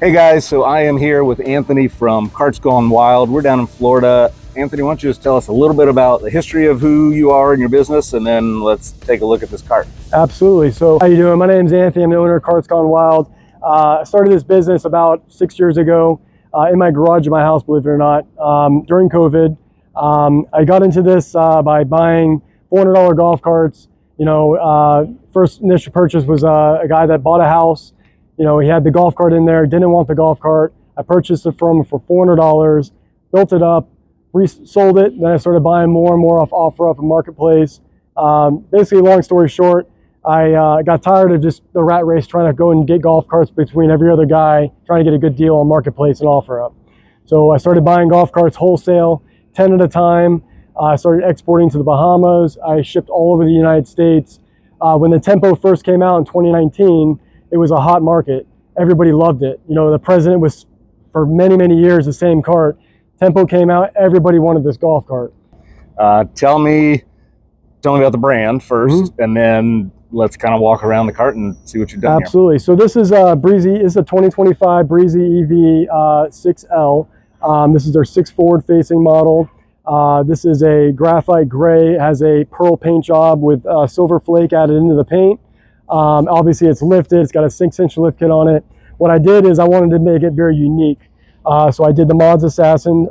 Hey guys, so I am here with Anthony from Carts Gon Wild. We're down in Florida. Anthony, why don't you just tell us a little bit about the history of who you are and your business, and then let's take a look at this cart. Absolutely. So how you doing? My name's Anthony. I'm the owner of Carts Gon Wild. I started this business about 6 years ago in my garage of my house, believe it or not, during COVID. I got into this by buying $400 golf carts. First initial purchase was a guy that bought a house. He had the golf cart in there, didn't want the golf cart. I purchased it from him for $400, built it up, sold it. Then I started buying more and more off OfferUp and Marketplace. Basically, long story short, I got tired of just the rat race trying to go and get golf carts between every other guy, trying to get a good deal on Marketplace and OfferUp. So I started buying golf carts wholesale, 10 at a time. I started exporting to the Bahamas. I shipped all over the United States. When the Tempo first came out in 2019, it was a hot market. Everybody loved it. The president was, for many, many years, the same cart. Tempo came out, everybody wanted this golf cart. Tell me about the brand first, and then let's kind of walk around the cart and see what you've done. Absolutely. Here. So this is Breezy. This is a 2025 Breezy EV 6L. This is their 6 forward-facing model. This is a graphite gray, has a pearl paint job with silver flake added into the paint. Obviously it's lifted, it's got a 6-inch lift kit on it. What I did is I wanted to make it very unique. So I did the Mods Assassin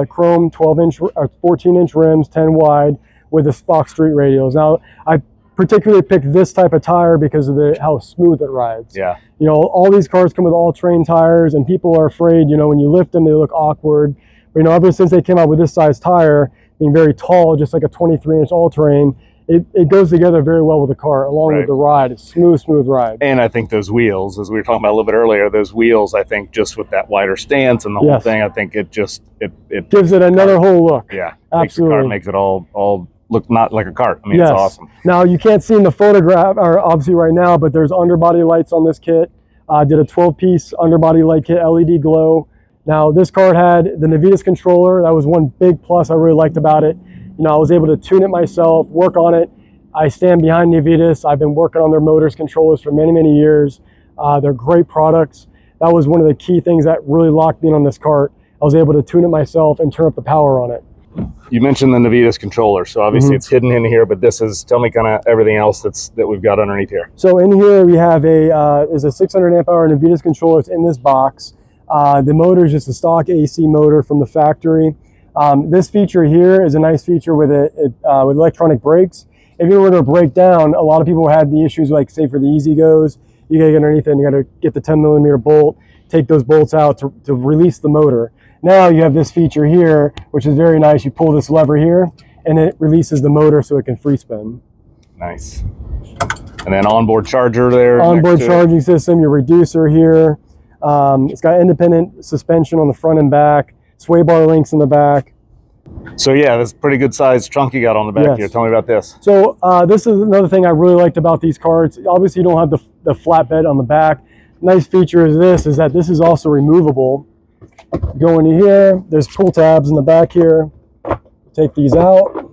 chrome 12-inch or 14-inch rims, 10 wide with the Fox Street radials. Now I particularly picked this type of tire because of how smooth it rides. Yeah. All these cars come with all-terrain tires, and people are afraid, when you lift them, they look awkward. But ever since they came out with this size tire, being very tall, just like a 23-inch all-terrain, it goes together very well with the car, along with the ride. It's smooth ride. And I think those wheels, as we were talking about a little bit earlier, those wheels, I think just with that wider stance and the whole thing, I think it gives it another whole look. Yeah, absolutely. Makes it all look not like a cart. I mean, it's awesome. Now you can't see in the photograph, or obviously right now, but there's underbody lights on this kit. Did a 12-piece underbody light kit, LED glow. Now this cart had the Navitas controller. That was one big plus I really liked about it. I was able to tune it myself, work on it. I stand behind Navitas. I've been working on their motors controllers for many, many years. They're great products. That was one of the key things that really locked me in on this cart. I was able to tune it myself and turn up the power on it. You mentioned the Navitas controller, so obviously it's hidden in here, but tell me kind of everything else that we've got underneath here. So in here we have there's a 600 amp hour Navitas controller. It's in this box. The motor is just a stock AC motor from the factory. This feature here is a nice feature with with electronic brakes. If you were to break down, a lot of people had the issues, like say for the Easy Goes, you gotta get underneath it and you gotta get the 10mm bolt, take those bolts out to release the motor. Now you have this feature here, which is very nice. You pull this lever here and it releases the motor so it can free spin. Nice. And then onboard charger there. Onboard charging system, your reducer here. It's got independent suspension on the front and back, sway bar links in the back. So yeah, that's a pretty good sized trunk you got on the back here. Tell me about this. So this is another thing I really liked about these carts. Obviously you don't have the flatbed on the back. Nice feature is that this is also removable. Go into here, there's pull tabs in the back here. Take these out.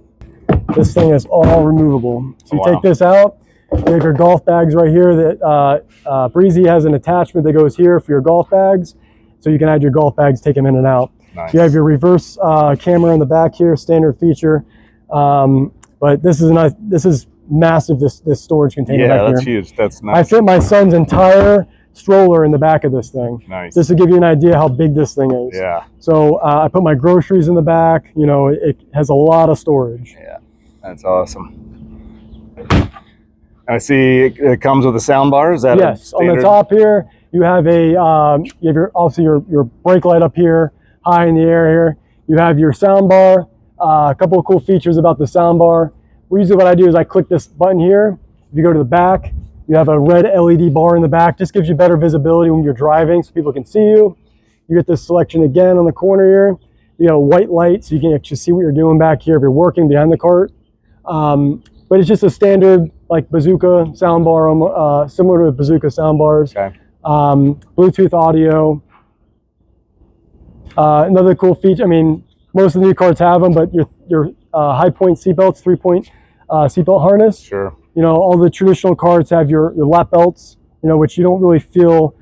This thing is all removable. So you take this out, you have your golf bags right here. That Breezy has an attachment that goes here for your golf bags. So you can add your golf bags, take them in and out. Nice. You have your reverse camera in the back here, standard feature. But this is nice. This is massive. This storage container back here. Yeah, that's huge. That's nice. I fit my son's entire stroller in the back of this thing. Nice. Just to give you an idea how big this thing is. Yeah. So I put my groceries in the back. It has a lot of storage. Yeah, that's awesome. I see it comes with a sound bar. Is that yes? On the top here, you have obviously your brake light up here, high in the air here. You have your sound bar. A couple of cool features about the sound bar. Usually what I do is I click this button here. If you go to the back, you have a red LED bar in the back. Just gives you better visibility when you're driving so people can see you. You get this selection again on the corner here. You got a white light so you can actually see what you're doing back here if you're working behind the cart. But it's just a standard like bazooka sound bar, similar to bazooka sound bars. Okay. Bluetooth audio. Another cool feature, most of the new carts have them, but your high point seatbelts, 3-point seatbelt harness. Sure. All the traditional carts have your lap belts, which you don't really feel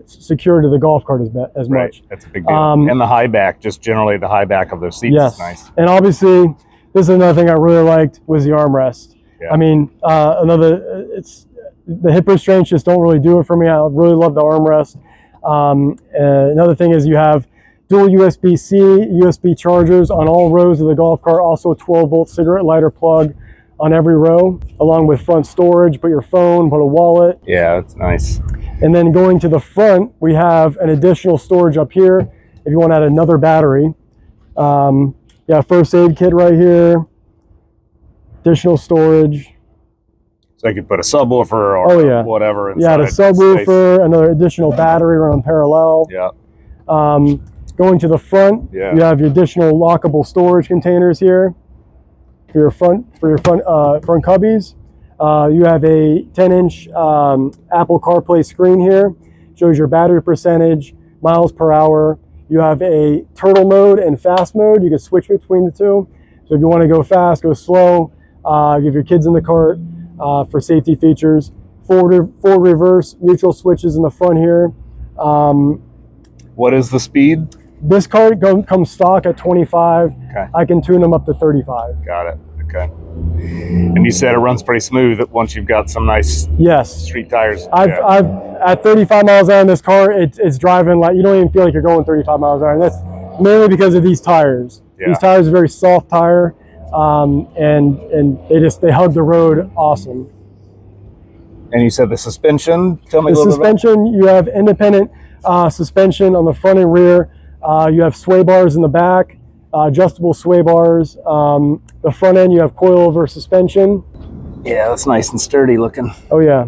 secure to the golf cart as Right. much. That's a big deal. And the high back, just generally the high back of those seats Yes. is nice. And obviously, this is another thing I really liked was the armrest. Yeah. I mean, it's the hip restraints just don't really do it for me. I really love the armrest. Another thing is you have dual USB-C, USB chargers on all rows of the golf cart. Also a 12-volt cigarette lighter plug on every row, along with front storage. Put your phone, put a wallet. Yeah, that's nice. And then going to the front, we have an additional storage up here if you want to add another battery. Yeah, first aid kit right here. Additional storage. So I could put a subwoofer or whatever inside. Yeah, the subwoofer, another additional battery run parallel. Yeah. Going to the front, you have your additional lockable storage containers here for your front front cubbies. You have a 10-inch Apple CarPlay screen here. Shows your battery percentage, miles per hour. You have a turtle mode and fast mode. You can switch between the two. So if you want to go fast, go slow. You have your kids in the cart for safety features. Forward, reverse, neutral switches in the front here. What is the speed? This cart comes stock at 25. Okay. I can tune them up to 35. Got it. Okay. And you said it runs pretty smooth once you've got some nice street tires. I've at 35 miles an hour in this car, it's driving like you don't even feel like you're going 35 miles an hour. And that's mainly because of these tires. Yeah. These tires are very soft tire, and they hug the road awesome. And you said the suspension. Tell me a little bit about. The suspension, you have independent suspension on the front and rear. You have sway bars in the back, adjustable sway bars. The front end, you have coilover suspension. Yeah, that's nice and sturdy looking. Oh yeah.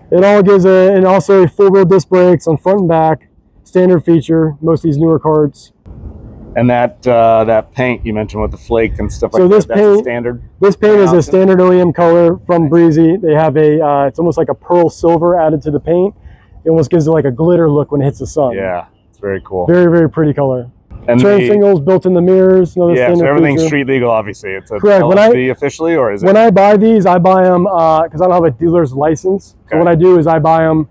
It all gives and also full wheel disc brakes on front and back, standard feature. Most of these newer carts. And that paint you mentioned with the flake and stuff like that. That's a standard. This paint is a standard OEM color from Breezy. They have it's almost like a pearl silver added to the paint. It almost gives it like a glitter look when it hits the sun. Yeah, it's very cool. Very, very pretty color. And turn signals built in the mirrors. So everything's street legal, obviously. It's a correct. LSV officially, or is it? When I buy these, I buy them because I don't have a dealer's license. Okay. So what I do is I buy them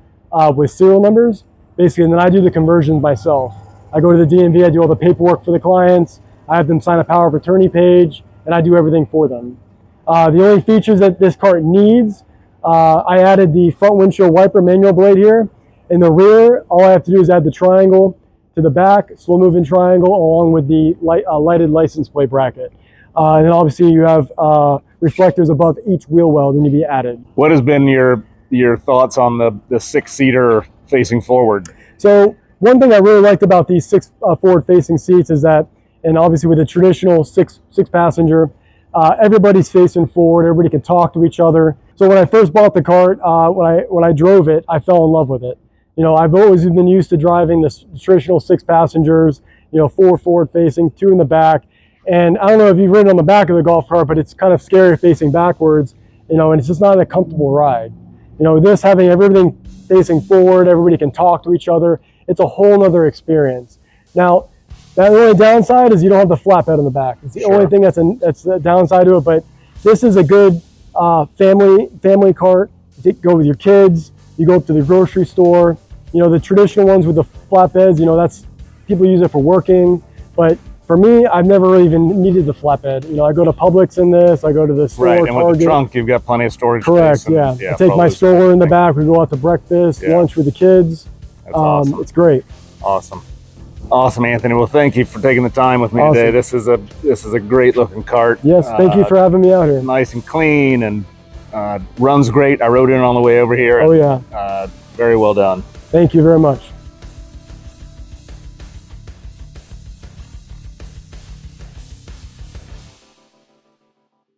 with serial numbers, basically, and then I do the conversions myself. I go to the DMV, I do all the paperwork for the clients. I have them sign a power of attorney page, and I do everything for them. The only features that this cart needs, I added the front windshield wiper manual blade here. In the rear, all I have to do is add the triangle to the back, slow moving triangle, along with the lighted license plate bracket. And then obviously you have reflectors above each wheel well that need to be added. What has been your thoughts on the 6-seater facing forward? So one thing I really liked about these 6 forward-facing seats is that, and obviously with a traditional six passenger, everybody's facing forward. Everybody can talk to each other. So when I first bought the cart, when I drove it, I fell in love with it. You know, I've always been used to driving the traditional 6 passengers, 4 forward-facing, 2 in the back. And I don't know if you've ridden on the back of the golf cart, but it's kind of scary facing backwards, and it's just not a comfortable ride. This having everything facing forward, everybody can talk to each other. It's a whole nother experience. Now, the only downside is you don't have the flatbed on the back. It's the only thing that's the downside to it, but this is a good family cart. You go with your kids, you go up to the grocery store. The traditional ones with the flatbeds, that's people use it for working, but for me, I've never really even needed the flatbed. I go to Publix in this, I go to the store, right, and Target. with the trunk, you've got plenty of storage Correct, space. Correct, yeah. I take my stroller in the back, we go out to breakfast, lunch with the kids. That's awesome. It's great. Awesome. Awesome, Anthony. Well, thank you for taking the time with me today. This is a great looking cart. Yes, thank you for having me out here. Nice and clean and runs great. I rode in on the way over here. Oh, yeah. Very well done. Thank you very much.